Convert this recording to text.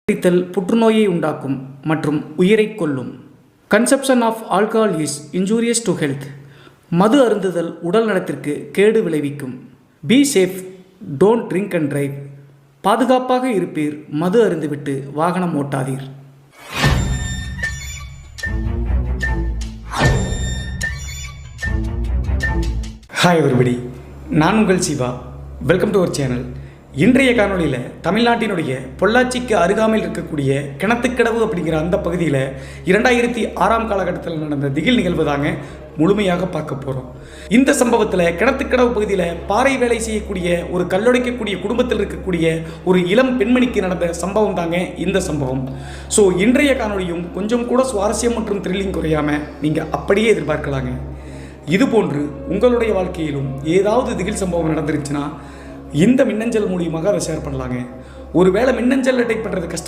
குடித்தல் புற்றுநோயை உண்டாக்கும் மற்றும் உயிரைக் கொல்லும். Consumption of alcohol is injurious to health. மது அருந்துதல் உடல் நலத்திற்கு கேடு விளைவிக்கும். Be safe, don't drink and drive. பாதுகாப்பாக இருப்பீர், மது அருந்துவிட்டு வாகனம் ஓட்டாதீர். ஹாய் எவரிபடி, நான் உங்கள் Siva. Welcome to our channel. இன்றைய காணொலியில் தமிழ்நாட்டினுடைய பொள்ளாச்சிக்கு அருகாமையில் இருக்கக்கூடிய கிணத்துக்கடவு அப்படிங்கிற அந்த பகுதியில் 2006ஆம் காலகட்டத்தில் நடந்த திகில் நிகழ்வு தாங்க முழுமையாக பார்க்க போகிறோம். இந்த சம்பவத்தில் கிணத்துக்கடவு பகுதியில் பாறை வேலை செய்யக்கூடிய ஒரு கல்லுடைக்கக்கூடிய குடும்பத்தில் இருக்கக்கூடிய ஒரு இளம் பெண்மணிக்கு நடந்த சம்பவம் தாங்க இந்த சம்பவம். ஸோ இன்றைய காணொலியும் கொஞ்சம் கூட சுவாரஸ்யம் மற்றும் த்ரில்லிங் குறையாமல் நீங்கள் அப்படியே எதிர்பார்க்கலாங்க. இதுபோன்று உங்களுடைய வாழ்க்கையிலும் ஏதாவது திகில் சம்பவம் நடந்துருச்சுன்னா இந்த மின்னஞ்சல் மூலியமாக அதை ஷேர் பண்ணலாங்க. ஒருவேளை மின்னஞ்சல் டைப் பண்ணுறது கஷ்டம்